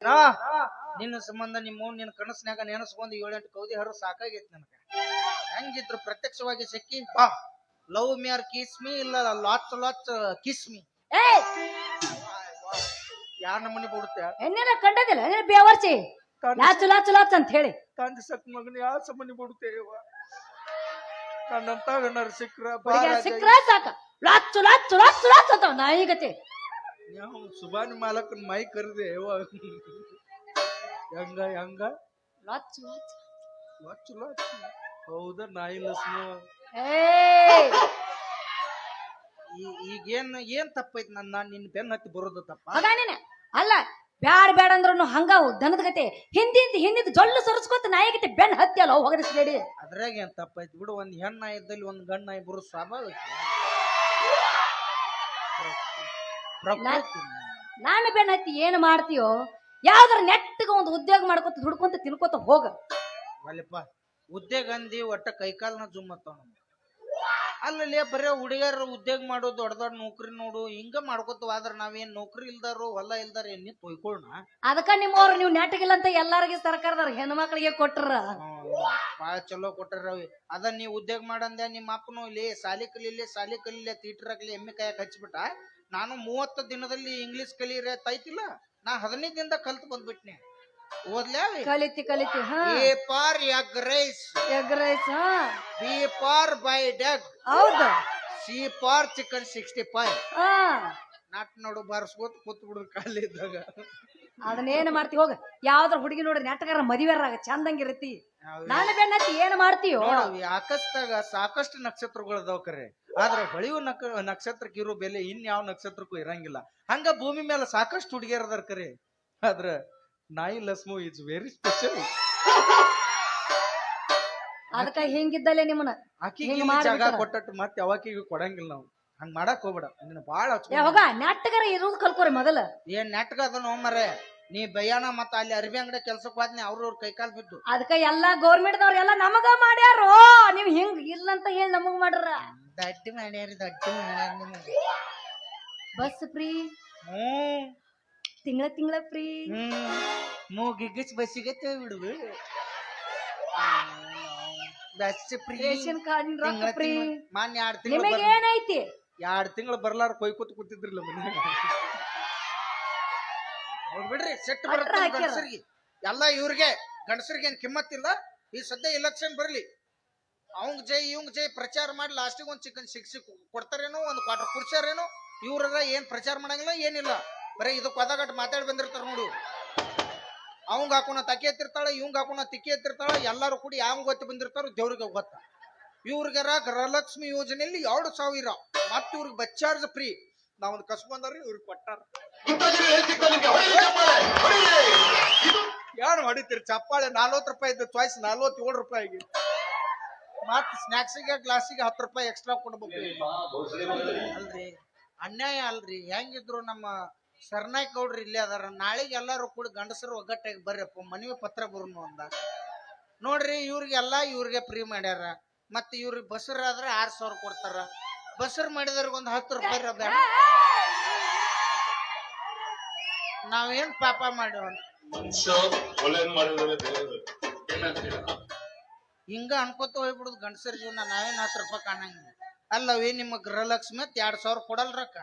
ನಾ ನಿನ್ನ ಸಂಬಂಧ ನಿನ್ನ ಕನಸಿನಾಗ ನೆನಸ್ಕೊಂಡ್ 7-8 ಕೌದಿ ಹರು ಸಾಕಾಗೈತಿ ನನಗ. ಹೆಂಗಿದ್ರು ಪ್ರತ್ಯಕ್ಷವಾಗಿ ಸಿಕ್ಕಿ ಬಾ love me or kiss me ಇಲ್ಲ ಲಾಚ್ ಕಿಸ್ ಮಿ ಯಾರ ನಮ್ಮನಿ ಬಿಡುತ್ತೆ ಎನ್ನೇನ ಕಂಡದಿಲ್ಲ ಬೇವರ್ಚಿ ಲಾಚ್ ಅಂತ ಹೇಳಿ ಕಂದ ಸಕ್ ಮಗನ ಯಾವ ಸಂಬಂಧಿ ಬಿಡುತ್ತೇವ ನನ್ನಂತ ಗಣ್ಣರು ಸಿಕ್ರ ಸಾಕ ಲಾಚ್ ಅಂತ ನಾಯಿಗತೆ ಸುಬಾನಿ ಮಾಲಕನ್ ಮೈ ಕರೆದೆ ಹೆಂಗ ಲಾಚ್ ಹೌದ ನಾಯಿ ಲಸ್ನು ಏನ್ ತಪ್ಪೈತಿ ನಿನ್ನ ಬೆನ್ನ ಹತ್ತಿ ಬರೋದು ತಪ್ಪ ಅಲ್ಲ ಬ್ಯಾಡ ಅಂದ್ರು ಹಂಗ ದನದ ಗತೆ ಹಿಂದಿದ್ ಜೊಳ್ಳು ಸರಿಸ್ಕೊತ ನಾಯಿಗತೆ ಬೆನ್ ಹತ್ತಿ ಅಲ್ಲ ಹೋಗದಿಸ್ಬೇಡಿ. ಅದ್ರಾಗ ಏನ್ ತಪ್ಪೈತಿ ಬಿಡು. ಒಂದ್ ಹೆಣ್ಣ ಇದ್ದಲ್ಲಿ ಒಂದ್ ಗಂಡ ನಾಯಿ ಬರೋ ಸ್ವಾಭಾವಿಕ. ನಾನು ಬೆನ್ ಹತ್ತಿ ಏನ್ ಮಾಡ್ತೀಯೋ ಯಾವ್ದಾರ ನೆಟ್ಟಗ ಒಂದು ಉದ್ಯೋಗ ಮಾಡ್ಕೊತ ದುಡ್ಕೊಂತ ತಿನ್ಕೋತ ಹೋಗ. ಅಲ್ಲಪ್ಪ ಉದ್ಯೋಗ ಅಂದಿ ಒಟ್ಟ ಕೈಕಾಲ್ನ ಜುಮ್ಮತ್ತವ. ಅಲ್ಲಲ್ಲೇ ಬರೀ ಹುಡುಗಿಯರ ಉದ್ಯೋಗ ಮಾಡೋದು ದೊಡ್ಡ ನೌಕರಿ ನೋಡು ಹಿಂಗ ಮಾಡ್ಕೊತವ. ಆದ್ರ ನಾವೇನ್ ನೌಕರಿ ಇಲ್ದಾರು ಹೊಲ ಇಲ್ದಾರ ಎಣ್ಣಿ ತೊಯ್ಕೊಳ್ಳೋಣ. ಅದಕ್ಕ ನಿಮ್ಮವ್ರು ನೀವು ನೆಟ್ಟಗಿಲ್ಲ ಅಂತ ಎಲ್ಲಾರಿಗೆ ಸರ್ಕಾರದವ್ರ ಹೆಣ್ಮಕ್ಳಿಗೆ ಕೊಟ್ರ ಬಾಳ ಚಲೋ ಕೊಟ್ಟಾರ. ಅದ ನೀವ್ ಉದ್ಯೋಗ ಮಾಡಂದ ನಿಮ್ಮ ಅಪ್ಪನು ಇಲ್ಲಿ ಸಾಲಿ ಕಲೀಲೆ ತೀಟರಾಗ್ಲಿ ಎಮ್ಮೆ ಕಾಯಕ್ ಹಚ್ಬಿಟ್ಟ. ನಾನು 30 ದಿನದಲ್ಲಿ ಇಂಗ್ಲಿಷ್ ಕಲೀರೆ ತೈತಿಲ್ಲ. ನಾ 15 ದಿನದ ಕಲ್ತು ಬಂದ್ಬಿಟ್ನಿ. ಓದ್ಲಾ ಕಲಿತಿ A for egg rice B for boiled egg ಹೌದು ಸಿ ಫಾರ್ ಚಿಕನ್ 65 ನಾಟ್ ನೋಡು ಬಾರಿಸ್ಕೋತ ಕೂತ್ ಬಿಡುದು ಖಾಲಿ ಇದ್ದಾಗ. ಅದನ್ನೇನ್ ಮಾಡ್ತಿ ಹೋಗ. ಯಾವ್ದ್ರ ಹುಡುಗಿ ನೋಡ್ರಿ ನೆಟ್ಟಗಾರ ಮದಿವೆರಾಗ ಚಂದಂಗಿರತಿ. ನಾನು ಬೆನ್ನತ್ತಿ ಏನ್ ಮಾಡ್ತೀಯೋ. ಆಕಾಶದಾಗ ಸಾಕಷ್ಟು ನಕ್ಷತ್ರಗಳದಾವ್ ಕರೆ. ಆದ್ರೆ ಹೊಳೆಯುವ ನಕ್ಷತ್ರಕ್ಕೆ ಇರೋ ಬೆಲೆ ಇನ್ಯಾವ ನಕ್ಷತ್ರಕ್ಕೂ ಇರಂಗಿಲ್ಲ. ಹಂಗ ಭೂಮಿ ಮೇಲೆ ಸಾಕಷ್ಟು ಹುಡುಗಿಯರದಾರ ಕರೆ. ಆದ್ರ ನಾಯಿ ಲಸ್ಮು ಇಸ್ ವೆರಿ ಸ್ಪೆಷಲ್. ಅದಕ್ಕ ಹಿಂಗಿದ್ದಲ್ಲೇ ನಿಮ್ಮನ್ನ ಆಕಿಗೆ ಜಾಗ ಕೊಟ್ಟಟ್ಟು ಮತ್ತೆ ಯಾವಾಕಿಗೂ ಕೊಡಂಗಿಲ್ಲ ನಾವು. ಹಂಗ ಮಾಡಕ್ ಹೋಗ್ಬೇಡ. ನಿನ್ನ ಬಾಳ ಹೋಗ ನೆಟ್ಟಗಾರ ಇರೋದು ಕಲ್ಕೋರಿ ಮೊದಲ. ಏನ್ ನೆಟ್ಗ ಅದನ್ನ ಮರೆ ನೀ ಬಯ್ಯಾನ ಮತ್ತ ಅಲ್ಲಿ ಅರ್ಬಿ ಅಂಗಡಿ ಕೆಲ್ಸಕ್ ಹೋದ್ನಿ ಅವ್ರ ಕೈಕಾಲ್ ಬಿದ್ದು. ಅದಕ್ಕ ಎಲ್ಲಾ ಗೌರ್ಮೆಂಟ್ ದವ್ರ ಎಲ್ಲಾ ನಮಗ ಮಾಡ್ಯಾರು. ನೀವ್ ಹಿಂಗ್ ಇಲ್ಲಂತ ಹೇಳಿ ನಮಗ್ ಮಾಡ್ರ. ದಡ್ಡಿ ಮಾಡ್ಯಾರ ಬಸ್ ಫ್ರೀ ತಿಂಗಳ ಫ್ರೀ ಮೂಗಿಗಿಚ್ ಬಸ್ಸಿಗೆ ಬಿಡುದು. ಬಸ್ ಫ್ರೀ ರೇಷನ್ ಕಾರ್ಡ್ ರೊಕ್ಕ ಫ್ರೀ. ಮಾನ್ಯ 2 ತಿಂಗಳು ನಿಮಗೆ ಏನೈತಿ 2 ತಿಂಗಳು ಬರ್ಲಾರ ಕೊಯ್ಕೋತ ಕೂತಿದ್ರಲ್ಲ ಮನೆ. ಬಿಡ್ರಿ ಸೆಟ್ ಬರುತ್ತೆ ಗಂಡಸರಿಗೆ ಎಲ್ಲ. ಇವ್ರಿಗೆ ಗಂಡಸರಿಗೆ ಏನ್ ಕಿಮ್ಮತ್ತಿಲ್ಲ. ಈ ಸದ್ಯ ಇಲೆಕ್ಷನ್ ಬರ್ಲಿ ಅವಂಗ್ ಜೈ ಪ್ರಚಾರ ಮಾಡಿ ಲಾಸ್ಟಿಗೆ ಒಂದ್ ಚಿಕನ್ ಸಿಕ್ಸಿ ಕೊಡ್ತಾರೇನೋ ಒಂದ್ ಕ್ವಾರ್ಟರ್ ಕುಡ್ಸಾರೇನೋ. ಇವ್ರ ಏನ್ ಪ್ರಚಾರ ಮಾಡಂಗಿಲ್ಲ ಏನಿಲ್ಲ. ಬರೀ ಇದಕ್ ಒದಗಟ್ಟು ಮಾತಾಡಿ ಬಂದಿರ್ತಾರ ನೋಡು. ಅವಂಗ ಹಾಕೋಣ ತಕ್ಕಿ ಎತ್ತಿರ್ತಾಳ ಇವಂಗ ಹಾಕೋಣ ತಿಕ್ಕಿ ಎತ್ತಿರ್ತಾಳ. ಎಲ್ಲಾರು ಕೂಡಿ ಯಾವ ಗೊತ್ತಿ ಬಂದಿರ್ತಾರ ದೇವ್ರಿಗೆ ಗೊತ್ತ. ಇವ್ರಿಗಾರ ಗೃಹಲಕ್ಷ್ಮಿ ಯೋಜನೆಯಲ್ಲಿ 2,000 ಮತ್ ಇವ್ರಿಗೆ ಬಸ್ ಚಾರ್ಜ್ ಫ್ರೀ. ನಾವೊಂದು ಕಸು ಬಂದಾರ ಇವ್ರಿಗೆ ಕೊಟ್ಟಾರ. ಯಾರು ಹೊಡಿತೀರಿ ಚಪ್ಪಾಳೆ? 40 ರೂಪಾಯಿ ಇದ್ದ ಚಾಯ್ಸ್ 47 ರೂಪಾಯಿಗೆ. ಮತ್ ಸ್ನಾಕ್ಸಿಗೆ ಗ್ಲಾಸಿಗೆ 10 ರೂಪಾಯಿ ಎಕ್ಸ್ಟ್ರಾ ಕೊಡ್ಬೇಕು. ಅಲ್ರಿ ಅನ್ಯಾಯ ಅಲ್ರಿ. ಹೆಂಗಿದ್ರು ನಮ್ಮ ಸರ್ನಾಯ್ಕ ಗೌಡ್ರಿ ಇಲ್ಲೇ ಅದಾರ. ನಾಳೆಗೆ ಎಲ್ಲಾರು ಕೂಡ ಗಂಡಸರು ಒಗ್ಗಟ್ಟಾಗಿ ಬರ್ರಪ್ಪ ಮನವಿ ಪತ್ರ ಬರೋನು ಅಂದ ನೋಡ್ರಿ. ಇವ್ರಿಗೆ ಫ್ರೀ ಮಾಡ್ಯಾರ. ಮತ್ ಇವ್ರಿಗೆ ಬಸರ್ ಆದ್ರೆ 6,000 ಕೊಡ್ತಾರ. ಬಸರ್ ಮಾಡಿದವ್ರಿಗೆ ಒಂದು 10 ರೂಪಾಯಿ ಬೇಡ. ನಾವೇನ್ ಪಾಪ ಮಾಡ್ಯಾವ ಹಿಂಗ ಅನ್ಕೋತ ಹೋಗ್ಬಿಡುದು ಗಂಡಸರ ಜೀವನ. ನಾವೇನ್ 10 ರೂಪಾಯಿ ಕಾಣಂಗಿಲ್ಲ. ಅಲ್ಲವೇ ನಿಮ್ಮ ಗೃಹಲಕ್ಷ್ಮಿ 2,000 ಕೊಡಲ್ರಕ್ಕ.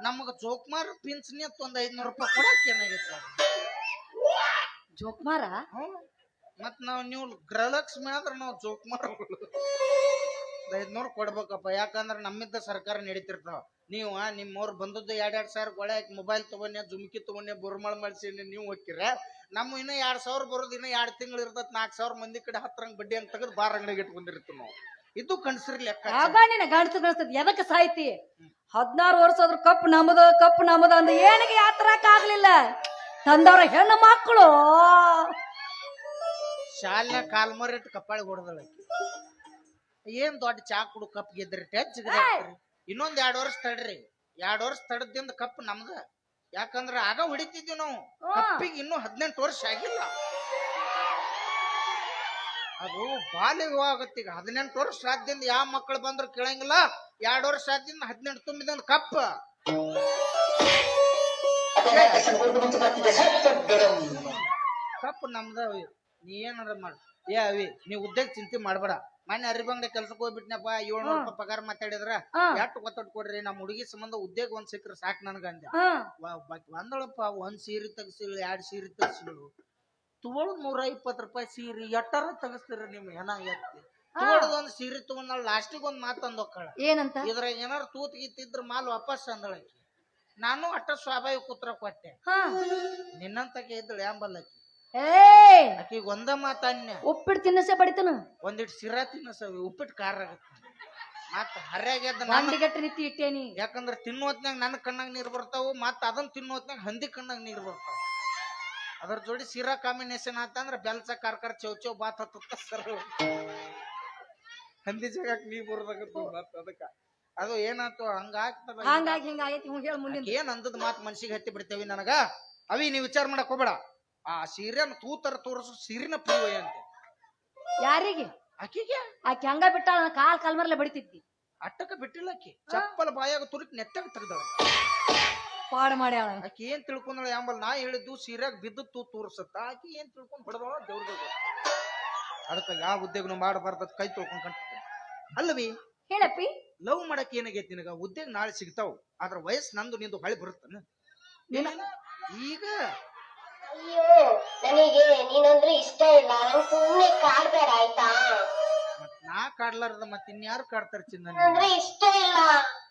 ನಮಗ ಜೋಕ್ಮಾರ್ ಪಿಂಚಣಿ ಅಂತ ಒಂದ್ 500 ರೂಪಾಯಿ ಕೊಡಕ್ ಏನಾಗೈತಿ ಜೋಕ್ಮಾರ. ಮತ್ ನೀವು ಗೃಹಲಕ್ಷ್ಮಿ ಆದ್ರ ನಾವು ಜೋಕ್ಮಾರ್ 500 ಕೊಡ್ಬೇಕಪ್ಪ. ಯಾಕಂದ್ರ ನಮ್ಮಿದ್ದ ಸರ್ಕಾರ ನಡೀತಿರ್ತಾವ. ನೀವು ನಿಮ್ಮವ್ರು ಬಂದದ್ದು 2,000 ಗೊಳೆ ಹಾಕಿ ಮೊಬೈಲ್ ತಗೊಂಡೆ ಜುಮ್ಕಿ ತಗೊಂಡೆ ಬುರ್ಮಳ ಮಾಡಿಸಿ ನೀವು ಹೋಗ್ತೀರ. ನಮ್ಮ ಇನ್ನ 2,000 ಬರೋದು ಇನ್ನ 2 ತಿಂಗಳು ಇರ್ತತ್. 4,000 ಮಂದಿ ಕಡೆ 10 ರಂಗ್ ಬಡ್ಡಿ ಅಂತ ತೆಗೆದು ಬಾರ್ ಅಂಗಡಿಗೆ ಇಟ್ಕೊಂಡಿರ್ತೀವಿ ನಾವು. ಇದು ಕನ್ಸರಿ ಲೆಕ್ಕ. ಎದಕ್ಕೆ ಸಾಯ್ತಿ? 16 ವರ್ಷ ಆದ್ರೂ ಕಪ್ ನಮ್ಮದು ಅಂದ ಏನಿಗೆ ಯಾತ್ರಕ್ ಆಗ್ಲಿಲ್ಲ. ತಂದವ್ರ ಹೆಣ್ಣು ಮಕ್ಕಳು ಶಾಲೆ ಕಾಲ್ಮರಿಟ್ಟು ಕಪ್ಪಾಳಿ ಹೊಡೆದಳ. ಏನ್ ದೊಡ್ಡ ಚಾ ಕುಡು ಕಪ್ ಗೆದ್ರಿ ಇನ್ನೊಂದ್ 2 ವರ್ಷ ತಡ್ರಿ. 2 ವರ್ಷ ತಡದಿಂದ ಕಪ್ ನಮ್ದ. ಯಾಕಂದ್ರ ಆಗ ಹೊಡಿತಿದ್ವಿ ನಾವು. ಕಪ್ಪಿಗೆ ಇನ್ನೂ 18 ವರ್ಷ ಆಗಿಲ್ಲ. ಅದು ಬಾಲ್ಯ ವಿವಾಹ ಆಗತ್ತೆ. ಈಗ 18 ವರ್ಷ ಆದ್ದಿಂದ ಯಾವ ಮಕ್ಕಳು ಬಂದ್ರು ಕೇಳಂಗಿಲ್ಲ. 2 ವರ್ಷ ಆದ್ದಿಂದ 18 ತುಂಬಿದ ಕಪ್ಪ ಕಪ್ ನಮ್ದ ಅವಿ. ನೀ ಏನಾರ ಮಾಡ ಏ ಅವಿ ನೀ ಉದ್ಯೋಗ ಚಿಂತೆ ಮಾಡ್ಬೇಡ. ಮೊನ್ನೆ ಅರಿಬಂಗ್ಲೆ ಕೆಲ್ಸಕ್ಕೆ ಹೋಗ್ಬಿಟ್ನಪ್ಪ 700 ರೂಪಾಯಿ ಪಗಾರ ಮಾತಾಡಿದ್ರ ಎಟ್ಟು ಒತ್ತಟ್ಟು ಕೊಡ್ರಿ ನಮ್ಮ ಹುಡುಗಿ ಸಂಬಂಧ ಉದ್ಯೋಗ ಒಂದ್ ಸಿಕ್ಕ್ರ ಸಾಕ್ ನನ್ಗ ಅಂದೆ. ಒಂದಳಪ್ಪ ಒಂದ್ ಸೀರೆ ತೆಗ್ಸಿಳು 2 ಸೀರೆ ತೆಗ್ಸಿಳು ತಗೊಳ್ 120 ರೂಪಾಯಿ ಸೀರೆ ಎಟ್ಟಾರ ತೆಗಸ್ತೀರ ನಿಮ್ ಏನ ಎತ್ತಿ ತಗೊಳದ್ ಒಂದ್ ಸೀರೆ ತಗೊಂಡ್ ಲಾಸ್ಟಿಗೆ ಒಂದ್ ಮಾತು ಅಂದೊಕ್ಕಳ ಏನಂತ ಇದ್ರಾಗ ಏನಾರ ತೂತ್ ಗೀತಿದ್ರ ಮಾಲ್ ವಾಪಸ್ ಅಂದಳಕಿ. ನಾನು ಅಟ್ಟ ಸ್ವಾಭಾವಿಕ ಉತ್ತರ ಕೊಟ್ಟೆ. ನಿನ್ನಂತಕ್ಕೆ ಇದ್ದಳು ಯಾಂಬಲ್ಲಕಿ ಆಕಿಗೆ ಒಂದ ಮಾತನ್ಯ ಉಪ್ಪಿಟ್ಟು ತಿನ್ನಸೆ ಬಡಿತನ ಒಂದಿಟ್ಟು ಸಿರಾ ತಿನ್ನಸವಿ ಉಪ್ಪಿಟ್ಟು ಖಾರ ಆಗತ್ತ ಮತ್ತ ಹರ್ಯಾಗ್ಯದ ಗಂಡಿಗಟ್ಟ ರೀತಿ ಇಟ್ಟೇನಿ. ಯಾಕಂದ್ರ ತಿನ್ನೋತ್ನಾಗ ನನ್ನ ಕಣ್ಣಾಗ ನೀರ್ ಬರ್ತಾವು ಮತ್ತ ಅದನ್ನ ತಿನ್ನೋತ್ನಾಗ ಹಂದಿ ಕಣ್ಣಾಗ ನೀರ್ ಬರ್ತಾವ. ಅದ್ರ ಜೋಡಿ ಸಿರಾ ಕಾಂಬಿನೇಷನ್ ಆತಂದ್ರ ಬೆಲ್ಸ ಕಾರ್ಕರ್ ಚೌಚೌ ಬಾತ್ ಹತ್ತ ಸರ್ ಹಂದಿ ಜಾಗಕ್ಕೆ ನೀರ್ ಬರೋದಾಗತ್ತ ಮತ್ತ ಅದಕ್ಕ ಅದು ಏನಾಯ್ತು ಹಂಗಾಗ್ತದ ಹಂಗಾಗಿ ಹಿಂಗಾಗೈತಿ ಹೇಳ ಮುಂದಿನ ಏನ್ ಅಂದದ್ ಮಾತ್ ಮನ್ಸಿಗೆ ಹತ್ತಿ ಬಿಡ್ತೇವಿ ನನಗ. ಅವಿ ನೀ ವಿಚಾರ ಮಾಡಕ್ ಹೋಗ್ಬೇಡ. ಆ ಸೀರೆನ ತೂತರ ತೋರಿಸು ಸೀರಿನ ಪ್ರಿಯ ಅಂತೆ ಯಾರಿಗೆ ಆಕಿಗೆ. ಆಕಿ ಹಂಗ ಬಿಟ್ಟಾಳ ಕಾಲ್ ಮರಲೆ ಬಡಿತಿದ್ದಿ ಅಟ್ಟಕ ಬಿಟ್ಟಿಲ್ಲ ಆಕಿ ಚಪ್ಪಲ್ ಬಾಯಾಗ ತುರುಕ್ ನೆತ್ತಾಗ ತೆಗ್ದಾಳ. ಪಾಡ್ ಮಾಡ್ಯಾಳ ಆಕಿ ಏನ್ ತಿಳ್ಕೊಂಡಳ ಯಾಂಬಲ್ ನಾ ಹೇಳಿದ್ದು ಸೀರೆಗ್ ಬಿದ್ದು ತೋರ್ಸತ್ತ ಆಕಿ ಏನ್ ತಿಳ್ಕೊಂಡ್ ಬಡದವ ದೇವ್ರ. ಅದಕ್ಕ ಯಾವ ಉದ್ಯೋಗನು ಮಾಡಬಾರ್ದ ಕೈ ತೊಳ್ಕೊಂಡ್ ಕಂತ ಅಲ್ಲವಿ. ಹೇಳಪ್ಪಿ ಲವ್ ಮಾಡಕ್ ಏನಾಗೈತಿ ನಿನಗ ಉದ್ಯೋಗ ನಾಳೆ ಸಿಗ್ತಾವ್ ಆದ್ರ ವಯಸ್ಸು ನಂದು ನಿಂದು ಹೊಳಿ ಬರುತ್ತಾನ ಈಗ. ಅಯ್ಯೋ ನನಗೆ ನೀನಂದ್ರೆ ಇಷ್ಟ ಇಲ್ಲ ನಂಗೆ ಸುಮ್ಮನೆ ಕಾಡ್ಬೇಡ ಆಯ್ತಾ. ಮತ್ ನಾ ಕಾಡ್ಲಾರ್ದ ಮತ್ ಇನ್ಯಾರು ಕಾಡ್ತಾರ ಚಿನ್ನ ಅಂದ್ರೆ ಇಷ್ಟ ಇಲ್ಲ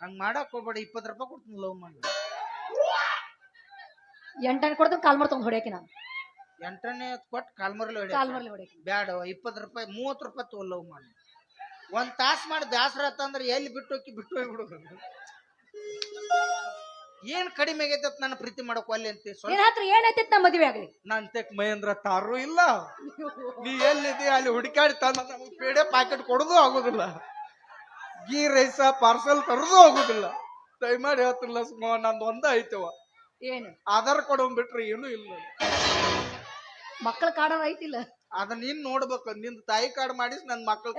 ಹಂಗ್ ಮಾಡಕ್ ಹೋಗ್ಬೇಡ. 20 ರೂಪಾಯಿ ಕೊಡ್ತೀನಿ ಲವ್ ಮಾಡಿ. 8 ಕೊಡ್ತಾನ ಕಾಲ್ ಮಾಡ್ತಾವ ಹೊಡ್ಯಾಕಿ ನಾನು 8ನೇ ಕೊಟ್ಟು ಕಾಲ್ಮರ್ಲಿ ಹೊಡ್ಯಾಕಿ ಬ್ಯಾಡ 20 ರೂಪಾಯಿ 30 ರೂಪಾಯಿ ತಗೋ ಲವ್ ಮಾಡಿ. 1 ತಾಸ್ ಮಾಡಿ ಬ್ಯಾಸರ ಆತಂದ್ರ ಎಲ್ಲಿ ಬಿಟ್ಟು ಹೋಗ್ಬಿಡು. ಏನ್ ಕಡಿಮೆ ಆಗೈತೆ ನನ್ನ ಪ್ರೀತಿ ಮಾಡಕ್ ಅಲ್ಲಿ ಅಂತ ನಿನ್ನ ಹತ್ರ ಏನೈತಿ ನಾ ಮದುವೆ ಆಗ್ಲಿ. ನಾನ್ ತೆಕ್ ಮಹೇಂದ್ರ ತಾರು ಇಲ್ಲ ನೀ ಎಲ್ಲಿದೆ ಅಲ್ಲಿ ಹುಡುಕಾಡಿ ತಂದ ನಮಗ್ ಪೇಡೆ ಪ್ಯಾಕೆಟ್ ಕೊಡೋದು ಆಗುದಿಲ್ಲ ಗೀ ರೈಸ ಪಾರ್ಸಲ್ ತರೋದು ಆಗುದಿಲ್ಲ. ದಯಮಾಡಿ ಹೇಳ್ತಿಲ್ಲ ಸುಮ್ಮ ನಂದು ಒಂದ ಐತವ ಏನು ಆಧಾರ್ ಕೊಡೋನ್ ಬಿಟ್ರೆ ಏನು ಇಲ್ಲ. ಮಕ್ಕಳ ಕಾಡ ಐತಿಲ್ಲ ಅದ ನೀನ್ ನೋಡ್ಬೇಕು ನಿಂದ ತಾಯಿ ಕಾರ್ಡ್ ಮಾಡಿಸ್ ನನ್ ಮಕ್ಕಳ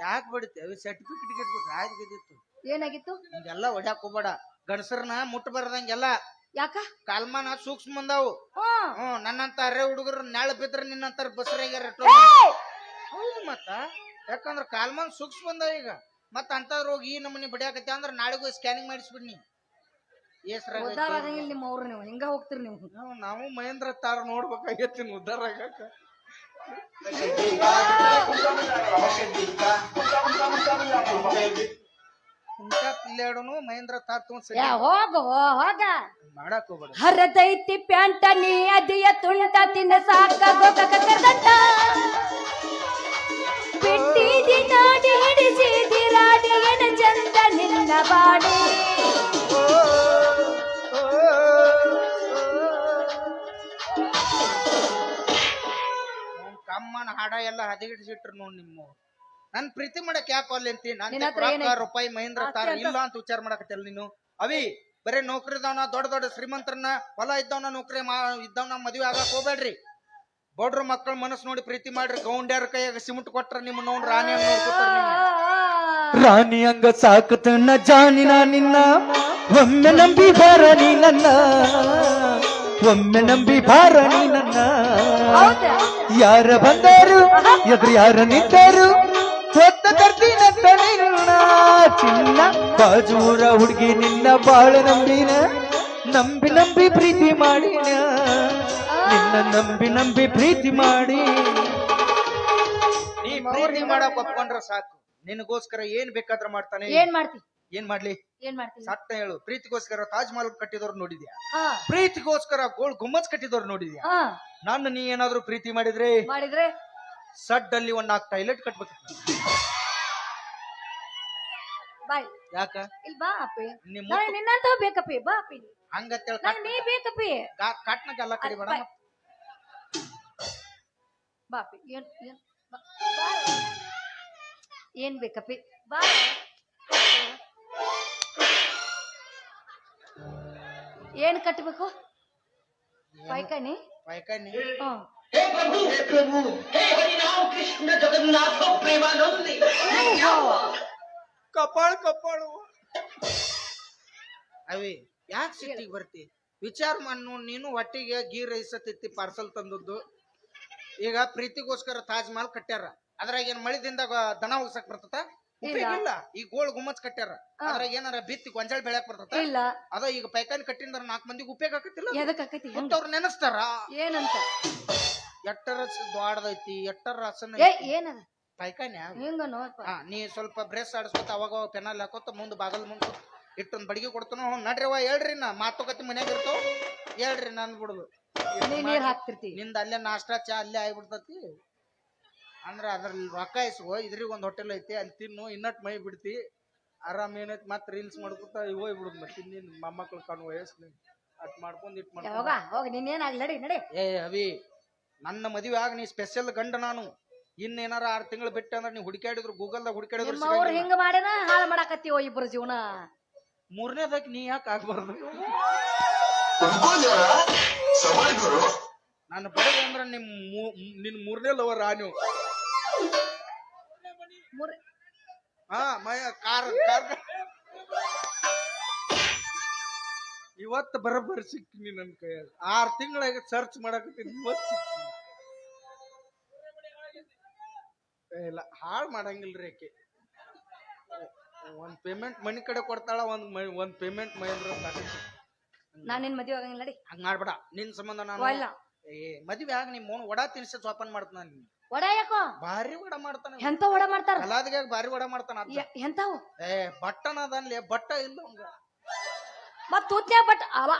ಯಾಕೆ ಬಡಿತೇವೆ ಸರ್ಟಿಫಿಕೇಟ್ ಗಿಟ್ಬಿಟ್ಟು ರಾಜ್ಗಿತ್ತು. ಏನಾಗಿತ್ತು ಹಿಂಗೆಲ್ಲ ಹೊಡ್ಯಾಕ್ ಹೋಗ್ಬೇಡ. ಗಂಡಸರ್ನ ಮುಟ್ಟ ಬರ್ದಂಗೆಲ್ಲ ಯಾಕ ಕಾಲ್ಮಾನ ಸೂಕ್ಷ್ಮ ಬಂದಾವು. ನನ್ನಂತ ಅರೆ ಹುಡುಗರು ನಾಳೆ ಬಿದ್ರ ನಿನ್ನಂತಾರ ಬಸರಾಗ್ಯಾರ. ಹೌದು ಮತ್ತ ಯಾಕಂದ್ರ ಕಾಲ್ಮಾನ್ ಸೂಕ್ಷ್ಮ ಬಂದಾವ ಈಗ. ಮತ್ತ ಅಂತವ್ರು ಹೋಗಿ ಈ ನಮ್ಮನಿ ಬಡಿಯಾಕತ್ತೆ ಅಂದ್ರ ನಾಳೆಗೂ ಸ್ಕ್ಯಾನಿಂಗ್ ಮಾಡಿಸ್ಬಿಡ್ನಿ. ನಿಮ್ಮ ಅವ್ರು ನೀವು ಹಿಂಗ ಹೋಗ್ತಿರಿ ನೀವು. ನಾವು ಮಹೇಂದ್ರ ತಾರ ನೋಡ್ಬೇಕಾಗೈತಿ ಉದ್ದಾರ ಆಗಾಕ. ಪಿಲ್ಲಾಡನು ಮಹೇಂದ್ರ ತಾರ್ ಹೋಗ ಮಾಡಕ್ ಹೋಗ್ಬೇಡ. ಹರದೈತಿ ಪ್ಯಾಂಟ ನೀ ಅದಿಯ ತುಂಟ ತಿನ್ನ ಸಾಕ ಬಿಟ್ಟಿದಿ ನಾಡಿ ಹಿಡಿಸಿದಿ ರಾಡಿ ಎನ ಚಂದ ನಿನ್ನ ಬಾಡಿ. ಕಮ್ಮನ ಹಾಡ ಎಲ್ಲ ಹದಗಿಡಿಸಿಟ್ರು ನೋಡ್ ನಿಮ್ಮ. ನನ್ ಪ್ರೀತಿ ಮಾಡಕ್ ಯಾಕೆ ಅಲ್ಲಿ ಅಂತಿ ರೂಪಾಯಿ ಮಹೇಂದ್ರ ತಾರ ಇಲ್ಲ ಅಂತ ವಿಚಾರ ಮಾಡಕತ್ತಿಲ್ಲ ನೀನು. ಅವಿ ಬರೇ ನೌಕರಿ ಇದ್ದವನ ದೊಡ್ಡ ಶ್ರೀಮಂತರನ್ನ ಹೊಲ ಇದ್ದವನ ನೌಕರಿ ಇದ್ದವನ ಮದ್ವೆ ಆಗಕ್ ಹೋಗ್ಬೇಡ್ರಿ. ಬಡ್ರು ಮಕ್ಕಳ ಮನಸ್ಸು ನೋಡಿ ಪ್ರೀತಿ ಮಾಡ್ರಿ. ಗೌಂಡ್ಯಾರ ಕೈಯಾಗ ಸಿಮೆಂಟ್ ಕೊಟ್ರ ನಿಮ್ಮ ನೋಡ್ ರಾಣಿ ಹಂಗ ನೋಡ್ಕೊತಾರ. ರಾಣಿ ಹಂಗ ಸಾಕತನ ಜಾನಿನ ನಿನ್ನ ಒಮ್ಮೆ ನಂಬಿ ಬಾರ ನೀ ನನ್ನ ಒಮ್ಮೆ ನಂಬಿ ಬಾರ ನೀ ನನ್ನ. ಯಾರ ಬಂದರು ಎದುರು ಯಾರ ನಿಂತರು ಹೊತ್ತ ತರ್ತೀನಂತ ನಿನ್ನ ಚಿನ್ನ ಬಾಜೂರ ಹುಡುಗಿ ನಿನ್ನ ಬಾಳ ನಂಬಿನ ನಂಬಿ ಪ್ರೀತಿ ಮಾಡಿನ ನಿನ್ನ ನಂಬಿ ಪ್ರೀತಿ ಮಾಡಿ. ನೀ ಪ್ರೀತಿ ಮಾಡಕ್ ಒಪ್ಕೊಂಡ್ರ ಸಾಕು. ನಿನಗೋಸ್ಕರ ಏನ್ ಬೇಕಾದ್ರ ಮಾಡ್ತಾನೆ. ಏನ್ ಮಾಡ್ತಿ ಏನ್ ಮಾಡ್ಲಿ ಸಟ್ಟ ಹೇಳು. ಪ್ರೀತಿಗೋಸ್ಕರ ತಾಜ್ ಮಹಲ್ ಕಟ್ಟಿದವ್ರು ನೋಡಿದ್ಯಾ? ಪ್ರೀತಿಗೋಸ್ಕರ ಗೋಲ್ಡ್ ಗುಮ್ಮಚ್ ಕಟ್ಟಿದವ್ರು ನೋಡಿದ್ಯಾ? ನಾನು ನೀ ಏನಾದ್ರು ಪ್ರೀತಿ ಮಾಡಿದ್ರೆ ಸಡ್ಡಲ್ಲಿ 4 ಟಾಯ್ಲೆಟ್ ಕಟ್ಬೇಕು. ಯಾಕ ನಿನ್ನಂತ ಬೇಕಪ್ಪಿ ಬಾ ಅಪ್ಪಿ ಹಂಗತ್ತೇಳ ನೀ ಬೇಕಪ್ಪಿ ಕಾಟ್ನಾಗ ಎಲ್ಲ ಕಡಿಬೇಡ. ಬಾಪಿ ಏನ್ ಬೇಕಪ್ಪಿ ಬಾ. ಏನ್ ಕಟ್ಟಬೇಕು? ಪೈಕಾನಿ ಪೈಕಾನಿ. हे प्रभु हे हरिनाम कृष्ण जगन्नाथ प्रेमानंदी ಕಪಾಳು ಅವಿ ಯಾಕೆ ಸಿಟ್ಟಿಗೆ ಬರ್ತಿ ವಿಚಾರ ಮಾಡು ನೀನು ಹೊಟ್ಟಿಗೆ ಗೀ ರೈಸ್ ತಿತ್ತಿ ಪಾರ್ಸಲ್ ತಂದದ್ದು ಈಗ ಪ್ರೀತಿಗೋಸ್ಕರ ತಾಜ್ ಮಹಲ್ ಕಟ್ಟ್ಯಾರ ಅದ್ರಾಗ ಏನ್ ಮಳಿದಿಂದ ದನ ಹೋಗ್ಸಕ್ ಬರ್ತದ ಇಲ್ಲ ಈಗ ಗೋಳ್ ಗುಮ್ಮಚ್ ಕಟ್ಟ್ಯಾರ ಅದ್ರಾಗ ಏನಾರ ಬಿತ್ತಿ ಗೊಂಜಾಳ ಬೆಳ್ಯಾಕ್ ಬರ್ತದ ಇಲ್ಲ ಅದ ಈಗ ಪೈಕಾನಿ ಕಟ್ಟಿಂದ್ರ 4 ಮಂದಿಗೆ ಉಪಯೋಗ ಆಕತಿಲ್ಲ ಎದಕ್ ಆಕೈತಿ ಅವ್ರು ನೆನಸ್ತಾರ ಏನಂತ ಎಟ್ಟರ ದ್ವಾಡದೈತಿ ಎಟ್ಟರ ರಸನ ಏನದ ಪೈಕಾನ್ಯಾ ಹಿಂಗ ನೋಡ್ಪ ನೀ ಸ್ವಲ್ಪ ಬ್ರೆಸ್ ಆಡಿಸ್ಕೊತ ಅವಾಗ ಪೆನಾಲ್ ಹಾಕೋತ ಮುಂದ್ ಬಾಗಲ್ ಮುಂದ್ ಇಟ್ಟೊಂದ್ ಬಡಿಗೆ ಕೊಡ್ತಾನ ನಡ್ರಿವ ಹೇಳ್ರಿ ನಾ ಮಾತುಕತೆ ಮನ್ಯಾಗ ಇರ್ತಾವ ಹೇಳ್ರಿ ನನ್ ಬಿಡುದು ನೀರ್ ಹಾಕ್ತಿರ್ತಿ ನಿಂದ ಅಲ್ಲೇ ನಾಷ್ಟಾ ಚಾ ಅಲ್ಲೇ ಆಗ್ಬಿಡ್ತತಿ ಅಂದ್ರ ಅದ್ರಲ್ಲಿ ರೊಕ್ಕ ಇಸ್ಕೋ ಇದ್ರಿಗೆ ಒಂದ್ ಹೋಟೆಲ್ ಐತಿ ಅಲ್ಲಿ ತಿನ್ನು ಇನ್ನಟ್ ಮೈ ಬಿಡ್ತಿ ಆರಾಮ್ ಏನೈತಿ ಮತ್ ರೀಲ್ಸ್ ಮಾಡ್ಕೊತ ಹೋಗಿ ಬಿಡುದ್ ಮತ್ತೆ ನಿನ್ ಮೊಮ್ಮಕ್ಳು ಕಾಣುವ ವಯಸ್ಸು ಅಟ್ ಮಾಡ್ಕೊಂಡ್ ಇಟ್ ಮಾಡ್ಕೊಂಡ್ ಹೋಗ ನೀನೇನಾಗ್ಲಿ ನಡಿ ನಡಿ ಏ ಅವಿ ನನ್ನ ಮದುವೆ ಆಗ ನೀ ಸ್ಪೆಷಲ್ ಗಂಡ ನಾನು ಇನ್ನೇನಾರ 6 ತಿಂಗಳು ಬಿಟ್ಟೆ ಅಂದ್ರೆ ನೀ ಹುಡುಕಾಡಿದ್ರು ಗೂಗಲ್ದಾಗ ಹುಡುಕಾಡಿದ್ರು ಅವ್ರು ಹಿಂಗ ಮಾಡಿನ ಹಾಳು ಮಾಡಾಕತ್ತೀವೋ ಇಬ್ರು ಜೀವನ ಮೂರನೇದಕ್ಕೆ ನೀ ಯಾಕೆ ಆಗ್ಬಾರ್ದು ನಾನು ಬಡದ ಅಂದ್ರ ನಿನ್ ಮೂರನೇ ಲವರ್ ನೀವು ಹಾ ಮಯ ಕಾರ್ ಇವತ್ತು ಬರೋಬ್ಬರಿ ಸಿಕ್ತೀನಿ ನನ್ ಕೈಯಾಗ 6 ತಿಂಗಳಾಗ ಸರ್ಚ್ ಮಾಡಕತ್ತೀನಿ ಇವತ್ತು ಸಿಕ್ತೀನಿ ಇಲ್ಲ ಹಾಳು ಮಾಡಂಗಿಲ್ರಿ ಆಕೆ ಒಂದ್ ಪೇಮೆಂಟ್ ಮನಿ ಕಡೆ ಕೊಡ್ತಾಳ ಒಂದ್ ಪೇಮೆಂಟ್ ಮೈ ಅಂದ್ರ ನಾನ್ ನಿನ್ ಮದ್ವೆ ಆಗಂಗಿಲ್ಲ ನಡಿ ಹಂಗ ಮಾಡ್ಬೇಡ ನಿನ್ ಸಂಬಂಧ ನಾನು ಮದ್ವೆ ಆಗ ನಿಮ್ ಮೋನ್ ವಡಾ ತಿನ್ಸಿ ಜೋಪಾನ ಮಾಡ್ತಾನ ವಡ ಯಾಕೋ ಭಾರಿ ವಡ ಮಾಡ್ತಾನ ಎಂತ ವಡ ಮಾಡ್ತಾರ ಕಲಾದಿಗ ಭಾರಿ ವಡ ಮಾಡ್ತಾನ ಎಂತಾವು ಬಟ್ಟನ ಅದನ್ಲಿ ಬಟ್ಟ ಇಲ್ಲ ಅವಂಗ ಮತ್ ತೂತ್ನ್ಯಾ ಬಟ್ ಅವ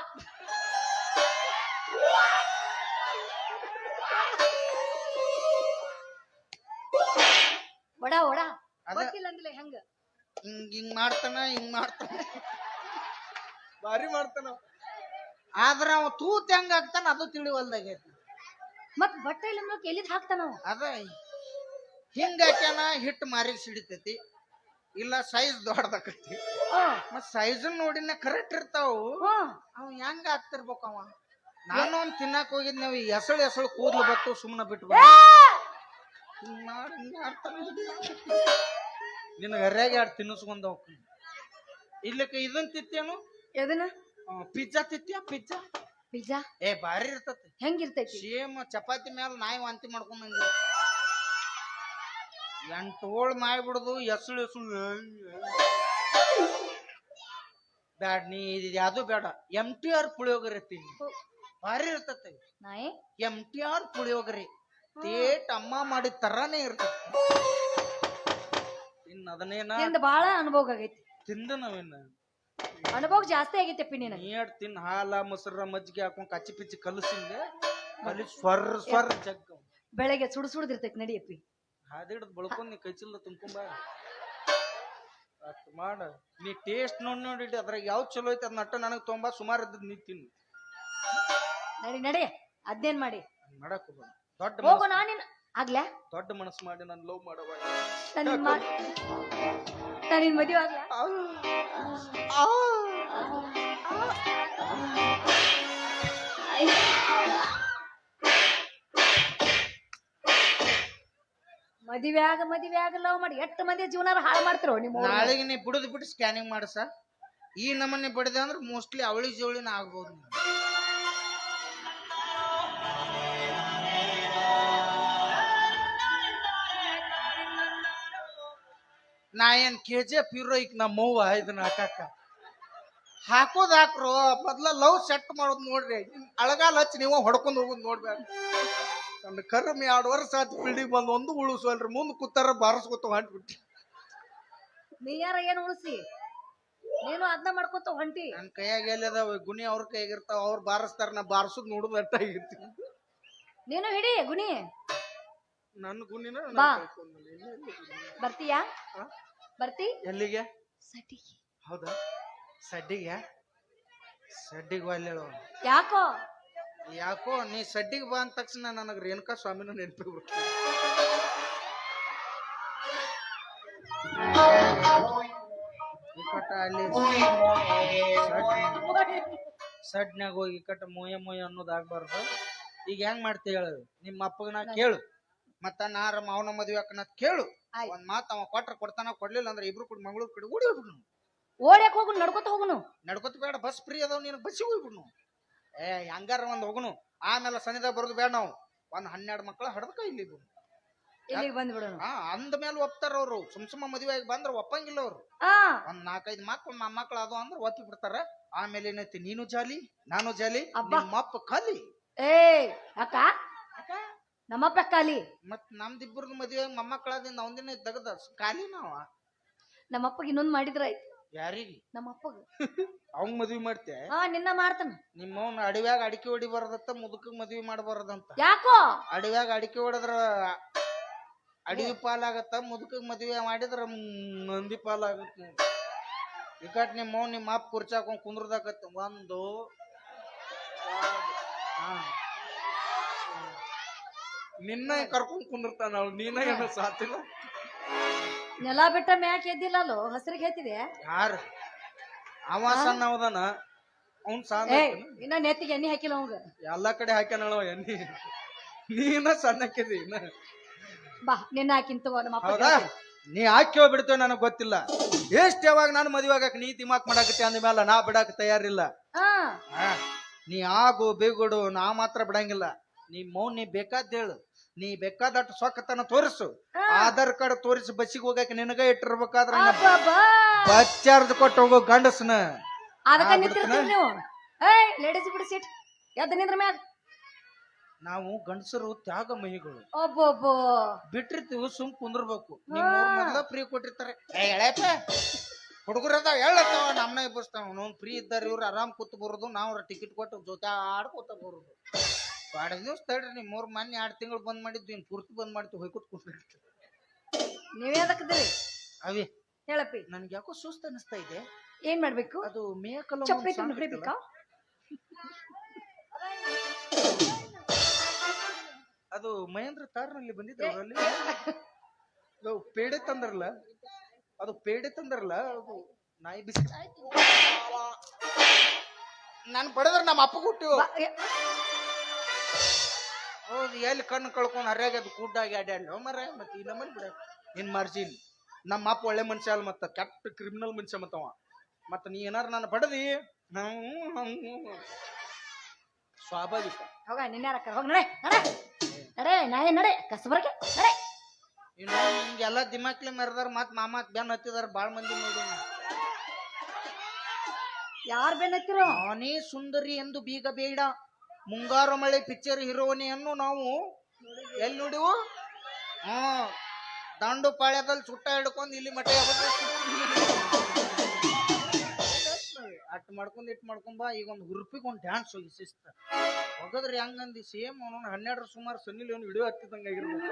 ವಡ ವಡ ಗೊತ್ತಿಲ್ಲ ಅಂದಿಲ್ಲ ಹೆಂಗ ಹಿಂಗ್ ಮಾಡ್ತಾನ ಭಾರಿ ಮಾಡ್ತಾನ ಆದ್ರ ಅವ ತೂತ್ ಹೆಂಗ ಆಗ್ತಾನ ಅದು ತಿಳಿವಲ್ದಾಗೈತಿ ಮತ್ ಬಟ್ಟೆ ಇಲ್ಲ ಎಲ್ಲಿದ್ ಹಾಕ್ತಾನ ಅದ ಹಿಂಗ ಹಾಕ್ಯಾನ ಹಿಟ್ಟು ಮಾರಿಗೆ ಸಿಡಿತೈತಿ ಇಲ್ಲ ಸೈಜ್ ದೊಡ್ಡದಾಕತಿ ಮತ್ ಸೈಜ್ ನೋಡಿನ ಕರೆಕ್ಟ್ ಇರ್ತಾವು ಅವ್ ಹೆಂಗ ಆಗ್ತಿರ್ಬೇಕ ಅವ ನಾನು ಒಂದ್ ತಿನ್ನಾಕ್ ಹೋಗಿದ್ ನಾವ್ ಎಸಳು ಕೂದ್ಲು ಬತ್ತು ಸುಮ್ನ ಬಿಟ್ಟು ನಿನಗ ಹರ್ಯಾಗ 2 ತಿನ್ನಿಸ್ಕೊಂಡ್ ಹೋಗ್ತೀನಿ ಇಲ್ಲಕ್ಕ ಇದನ್ ತಿತ್ತೇನು ಎದನ ಪಿಜ್ಜಾ ತಿತ್ತೀಯ ಪಿಜ್ಜಾ ಭಾರಿ ಇರ್ತತಿ ಹೆಂಗಿರ್ತೈತಿ ಸೇಮ್ ಚಪಾತಿ ಮ್ಯಾಲ ನಾಯಿ ವಾಂತಿ ಮಾಡ್ಕೊಂಡ್ ಬಂದಿ 8 ಹೋಳ್ ಮಾಡ್ಬಿಡುದು ಎಸಳು ಬ್ಯಾಡ ನೀ ಯಾವ್ದು ಬೇಡ MTR ಪುಳಿಯೋಗರೆ ತಿನ್ನಿ ಭಾರಿ ಇರ್ತತಿ MTR ಪುಳಿಯೋಗರೆ ತೇಟ್ ಅಮ್ಮ ಮಾಡಿದ ತರಾನೇ ಇರ್ತತಿ ಇನ್ ಅದನ್ನೇನ ಬಾಳ ಅನುಭವ ಆಗೈತಿ ತಿಂದ ನಾವೇನ ಅನುಭವ ಜಾಸ್ತಿ ಆಗೈತಿ ನೀನ್ ನೀಟ್ ತಿನ್ ಹಾಲ ಮೊಸರ ಮಜ್ಜಿಗೆ ಹಾಕೊಂಡ್ ಕಚ್ಚಿ ಪಿಚ್ಚಿ ಕಲಸಿಂದೆ ಕಲಿ ಸ್ವರ್ ಜಗ್ ಬೆಳಗ್ಗೆ ಸುಡ್ದಿರ್ತೈತಿ ನಡಿಯಪ್ಪಿ ಹಾದಿಡ್ದು ಬಳ್ಕೊಂಡ್ ನೀ ಕೈಚಿಲ್ಲ ತುಂಬ್ಕೊಂಬ ಅಟ್ ಮಾಡ ನೀ ಟೇಸ್ಟ್ ನೋಡಿ ಅದ್ರಾಗ ಯಾವ್ದು ಚಲೋ ಐತಿ ಅದ್ ನಟ್ಟ ನನಗ್ ತೊಂಬ ಸುಮಾರು ಇದ್ದದ್ ನೀ ತಿನ್ನು ನಡಿ ಅದ್ನೇನ್ ಮಾಡಿ ಮಾಡಕ್ ಹೋಗ್ಬೇಡ ದೊಡ್ಡ ಹೋಗು ನಾನಿನ್ ಆಗ್ಲಾ ದೊಡ್ಡ ಮನಸ್ಸು ಮಾಡಿ ನಾನು ಲವ್ ಮಾಡವ ನಾನಿನ್ ಮದುವೆ ಆಗ್ಲಾ ಮದುವೆ ಆಗ ಲವ್ ಮಾಡಿ 8 ಮಂದಿ ಜೀವನ ಹಾಳು ಮಾಡ್ತಿರೋ ನಿಮ್ಮ ನಾಳೆಗೆ ನೀ ಬಿಟ್ಟು ಸ್ಕ್ಯಾನಿಂಗ್ ಮಾಡಸ ಈ ನಮ್ಮನೆ ಬಡಿದೆ ಅಂದ್ರೆ ಮೋಸ್ಟ್ಲಿ ಅವಳಿ ಜೋಳಿನ ಆಗ್ಬೋದು ನಾ ಏನ್ KGF ಹೀರೋಯಿಕ್ ನಮ್ಮವ್ವ ಇದನ್ನ ಹಾಕೋದ್ ಹಾಕ್ರು ಮೊದ್ಲ ಲವ್ ಸೆಟ್ ಮಾಡೋದ್ ನೋಡ್ರಿ ಅಳಗಾಲ ಹಚ್ಚಿ ನೀವು ಹೊಡ್ಕೊಂಡ್ ಹೋಗೋದ್ ನೋಡ್ಬೇಕು ನನ್ನ ಕರ್ಮ 2 ವರ್ಷ ಆಯ್ತು ಬಿಲ್ಡಿಂಗ್ ಬಂದ್ ಒಂದು ಉಳಿಸೋಲ್ರಿ ಮುಂದ್ ಕೂತಾರ ಬಾರಿಸ್ಕೊತ ಹೊಂಟ್ಬಿಟ್ಟಿ ನೀ ಯಾರ ಏನ್ ಉಳಿಸಿ ನೀನು ಅದನ್ನ ಮಾಡ್ಕೊತ ಹೊಂಟಿ ನನ್ ಕೈಯಾಗ ಎಲ್ಲದ ಗುಣಿ ಅವ್ರ ಕೈಯಾಗಿರ್ತಾವ ಅವ್ರು ಬಾರಿಸ್ತಾರ ನಾ ಬಾರಿಸೋದ್ ನೋಡುದ್ ಅಟ್ಟ ಆಗಿರ್ತೀನಿ ನೀನು ಹಿಡಿ ಗುಣಿ ನನ್ನ ಗುಣಿನ ಬರ್ತೀಯಾ ಬರ್ತಿ ಎಲ್ಲಿಗೆ ಸಟಿಗೆ ಹೌದಾ ಸಡ್ಡಿಗೆ ಅಲ್ಲೇಳು ಯಾಕೋ ನೀ ಸಡ್ಡಿಗೆ ಬಾ ಅಂದ ತಕ್ಷಣ ನನಗೆ ರೇಣುಕಾ ಸ್ವಾಮಿನ ನೆನಪಿಗೆ ಬರ್ತೀನಿ ಇಕಟ ಅಲ್ಲಿ ಸಡ್ನ್ಯಾಗ ಹೋಗಿ ಇಕಟ ಮೊಯ್ಯ ಅನ್ನೋದು ಆಗ್ಬಾರ್ದು ಈಗ ಹೆಂಗ್ ಮಾಡ್ತಿ ಹೇಳು ನಿಮ್ಮ ಅಪ್ಪಗನ ಕೇಳು ಮತ್ತ ನಾರ ಮಾವನ ಮದುವೆ ಅಕ್ಕನ ಕೇಳು ಆಯ್ತ್. ಒಂದ್ ಮಾತ್ ಅವ ಕೊಟ್ರ ಕೊಡ್ತಾನ ಕೊಡ್ಲಿಲ್ಲ ಅಂದ್ರೆ ಇಬ್ರು ಕೂಡ ಮಂಗಳೂರ್ ಕಡೆ ಓಡಿ ಹೋಗ್ಬಿಡ್ನು ಓಡ್ಯಾಕ ಹೋಗುನು ನಡ್ಕೊತ ಹೋಗುನು ನಡ್ಕೊತ ಬೇಡ ಬಸ್ ಫ್ರೀ ಅದಾವ ನೀನು ಬಸ್ಸಿಗೆ ಹೋಗ್ಬಿಡ್ನು ಹಂಗಾರ ಒಂದ್ ಹೋಗುನು ಆಮೇಲೆ ಸನಿದಾಗ ಬರೋದು ಬೇಡ ನಾವು ಒಂದ್ 12 ಮಕ್ಕಳ ಹಡ್ದಕ ಇಲ್ಲಿ ಇಲ್ಲಿಗೆ ಬಂದ್ಬಿಡೋನು ಅಂದ ಮೇಲೆ ಒಪ್ತಾರ ಅವ್ರು ಸುಮ್ ಮದುವೆ ಆಗಿ ಬಂದ್ರ ಒಪ್ಪಂಗಿಲ್ಲ ಅವ್ರು ಆ ಒಂದ್ 4-5 ಮಕ್ಕಳು ಅದು ಅಂದ್ರೆ ಒಪ್ಪಿ ಬಿಡ್ತಾರ ಆಮೇಲೆ ಏನೈತಿ ನೀನು ಜಾಲಿ ನಾನು ಜಾಲಿ ಅಬ್ಬಾ. ನಿಮ್ಮಪ್ಪ ಖಾಲಿ ಏ ಅಕ್ಕ ನಮ್ಮಪ್ಪ ಖಾಲಿ ಮತ್ ನಮ್ದಿಬ್ಬರದು ಮದುವೆ ಮೊಮ್ಮಕ್ಕಳದಿಂದ ಒಂದಿನ ತೆಗದ ಖಾಲಿ ನಾವ ನಮ್ಮಪ್ಪಗೆ ಇನ್ನೊಂದ್ ಮಾಡಿದ್ರ ಆಯ್ತು ಯಾರಿಗೆ ನಮ್ಮಪ್ಪಗ ಅವಂಗ್ ಮದ್ವಿ ಮಾಡ್ತೆ ನಿನ್ನ ಮಾಡ್ತಾನ ನಿಮ್ಮವ್ನ ಅಡವ್ಯಾಗ ಅಡಿಕೆ ಹೊಡಿಬಾರ್ದತ್ತ ಮುದುಕಗ್ ಮದ್ವಿ ಮಾಡಬಾರ್ದಂತ ಯಾಕೋ ಅಡವ್ಯಾಗ ಅಡಿಕೆ ಹೊಡೆದ್ರ ಅಡವಿ ಪಾಲಾಗತ್ತ ಮುದುಕಗ್ ಮದ್ವೆ ಮಾಡಿದ್ರ ಮಂದಿ ಪಾಲಾಗತ್ತ ಇಕಟ್ ನಿಮ್ಮವ್ ನಿಮ್ಮ ಅಪ್ಪ ಕುರ್ಚಾಕೊಂಡ್ ಕುಂದ್ರದಾಕತ್ತ ಒಂದು ನಿನ್ನ ಕರ್ಕೊಂಡ್ ಕುಂದಿರ್ತಾನ ಅವ್ಳು ನೀನ ಏನೋ ಸಾತಿಲ್ಲ ನೆಲ ಬಿಟ್ಟ ಮ್ಯಾಕ್ ಎದ್ದಿಲ್ಲಲ್ಲೋ ಹಸ್ರಿಗೆ ಹೇಳ್ತಿದೆ ಯಾರ ಅವ ಸಣ್ಣ ಅವದಾನ ಅವ್ನ್ ಸಣ್ಣ ಏ ಇನ್ನ ನೆತ್ತಿಗೆ ಎಣ್ಣೆ ಹಾಕಿಲ್ಲ ಅವಂಗ ಎಲ್ಲಾ ಕಡೆ ಹಾಕ್ಯಾನವ ಎಣ್ಣಿ ನೀನ ಸಣ್ಣಕ್ಕಿದಿ ಇನ್ನ ಬಾ ನಿನ್ನ ಹಾಕಿಂತ ನಮ್ಮಪ್ಪ ಹೌದಾ ನೀ ಹಾಕ್ಯೋ ಬಿಡ್ತೇವ ನನಗ್ ಗೊತ್ತಿಲ್ಲ ಎಷ್ಟ್ ಯಾವಾಗ ನಾನು ಮದುವೆ ಆಗಕ್ ನೀ ದಿಮಾಕ್ ಮಾಡಾಕತ್ತೆ ಅಂದ ಮೇಲೆ ನಾ ಬಿಡಾಕ ತಯಾರಿಲ್ಲ ಹಾ ನೀ ಆಗು ಬೇಗುಡು ನಾ ಮಾತ್ರ ಬಿಡಂಗಿಲ್ಲ ನೀ ಮೌನ್ ನೀ ಬೇಕಾದ್ ಹೇಳು ನೀ ಬೇಕಾದಟ್ಟು ಸೊಕ್ಕತನ ತೋರಿಸು ಆಧಾರ್ ಕಾರ್ಡ್ ತೋರಿಸಿ ಬಸ್ಸಿಗೆ ಹೋಗಕ್ಕೆ ನಿನಗ ಇಟ್ಟಿರ್ಬೇಕಾದ್ರ ಬಸ್ ಚಾರ್ಜ್ ಕೊಟ್ಟು ಹೋಗೋ ಗಂಡಸ್ನ ಅದಕ್ಕ ನಿಂತಿರ್ತೀರಿ ನೀವು ಏಯ್ ಲೇಡೀಸ್ ಬಿಡಿ ಸೀಟ್ ಎದ್ದ ನಿಂದ್ರ ಮ್ಯಾಗ ನಾವು ಗಂಡಸರು ತ್ಯಾಗ ಮಹಿಗಳು ಒಬ್ಬೊಬ್ಬೋ ಬಿಟ್ಟಿರ್ತೀವಿ ಸುಮ್ ಕುಂದಿರ್ಬೇಕು ನಿಮ್ ಊರ್ ಮೊದ್ಲ ಫ್ರೀ ಕೊಟ್ಟಿರ್ತಾರೆ ಹುಡುಗರದ ಹೇಳತ್ತಾವ ನಮ್ಮನೆ ಇಬ್ಬಸ್ತಾವ ನೋನ್ ಫ್ರೀ ಇದ್ದಾರೆ ಇವ್ರು ಆರಾಮ್ ಕೂತ್ ಬರೋದು ನಾವ್ ಟಿಕೆಟ್ ಕೊಟ್ಟು ಜೊತೆ ಆಡ್ಕೋತ ಬರೋದು 2 ದಿವ್ಸ ತಡ್ರಿ ನಿಮ್ 3 ಮೊನ್ನೆ 2 ತಿಂಗಳು ಬಂದ್ ಮಾಡಿದ್ವಿ ಇನ್ ಪೂರ್ತಿ ಬಂದ್ ಮಾಡ್ತೀವಿ ಹೊಯ್ಕೊತ್ ಕೂತ್ಬಿಡ್ತೀವಿ ನೀವೇ ಅದಕ್ಕದಿರಿ ಅವಿ ಹೇಳಪ್ಪಿ ನನ್ಗೆ ಯಾಕೋ ಸುಸ್ತ ಅನಿಸ್ತಾ ಇದೆ ಏನ್ ಮಾಡ್ಬೇಕು ಅದು ಮೇಕಲ್ಲ ಚಪ್ಪಲಿ ತಂದು ಹೊಡಿಬೇಕಾ ಅದು ಮಹೇಂದ್ರ ತಾರ್ನಲ್ಲಿ ಬಂದಿದ್ರು ಅವರಲ್ಲಿ ಅದು ಪೇಡೆ ತಂದ್ರಲ್ಲ ಅದು ನಾಯಿ ಬಿಸಿ ನಾನು ಬಡದ್ರ ನಮ್ಮ ಅಪ್ಪ ಹುಟ್ಟಿವು ಹೌದು ಎಲ್ಲಿ ಕಣ್ಣು ಕಳ್ಕೊಂಡು ಹರ್ಯಾಗ ಅದು ಕೂಡಾಗಿ ಅಡ್ಯಾಡ್ಲಿ ಮರ ಮತ್ತೆ ಈ ನಮ್ಮಲ್ಲಿ ಬಿಡ ನಿನ್ ಮಾರ್ಜಿನ್ ನಮ್ಮ ಅಪ್ಪ ಒಳ್ಳೆ ಮನುಷ್ಯ ಅಲ್ಲ ಮತ್ತ ಕೆಟ್ಟ ಕ್ರಿಮಿನಲ್ ಮನುಷ್ಯ ಮತ್ತವ ಮತ್ತ ನೀ ಏನಾರ ನಾನು ಬಡದಿ ಸ್ವಾಭಾವಿಕ ಹೋಗ ನಿನ್ಯಾರ ಹೋಗ ನಡೆ ನಡೆ ನಡೆ ನಾಯಿ ನಡೆ ಕಸಬರ್ಗೆ ನಡೆ ಇನ್ನು ನಿಮ್ಗೆಲ್ಲ ದಿಮಾಕ್ಲಿ ಮೆರೆದಾರ ಮತ್ ಮಾಮಾಕ್ ಬೆನ್ ಹತ್ತಿದಾರ ಬಾಳ್ ಮಂದಿ ನೋಡಿ ಯಾರ್ ಬೆನ್ ಹತ್ತಿರೋ ನಾನೇ ಸುಂದರಿ ಎಂದು ಬೀಗ ಬೇಡ ಮುಂಗಾರು ಮಳೆ ಪಿಕ್ಚರ್ ಹೀರೋಯಿನಿಯನ್ನು ನಾವು ಎಲ್ಲಿ ನೋಡಿವು ದಾಂಡು ಪಾಳ್ಯದಲ್ಲಿ ಸುಟ್ಟ ಹಿಡ್ಕೊಂಡು ಇಲ್ಲಿ ಮಠ ಅಟ್ ಮಾಡ್ಕೊಂಡ್ ಇಟ್ ಮಾಡ್ಕೊಂಬ ಈಗ ಒಂದು ಹುರುಪಿಗೆ ಒಂದು ಡ್ಯಾನ್ಸ್ ಹೋಗಿ ಶಿಸ್ತ ಹೋಗದ್ರಿ ಹಂಗಂದಿ ಸೇಮ್ ಅವನು 12 ಸುಮಾರು ಸನ್ನಿಲಿ ಒಂದು ವಿಡಿಯೋ ಹತ್ತಿದಂಗ ಆಗಿರ್ಬೇಕು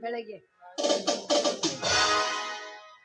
ಬೆಳಗ್ಗೆ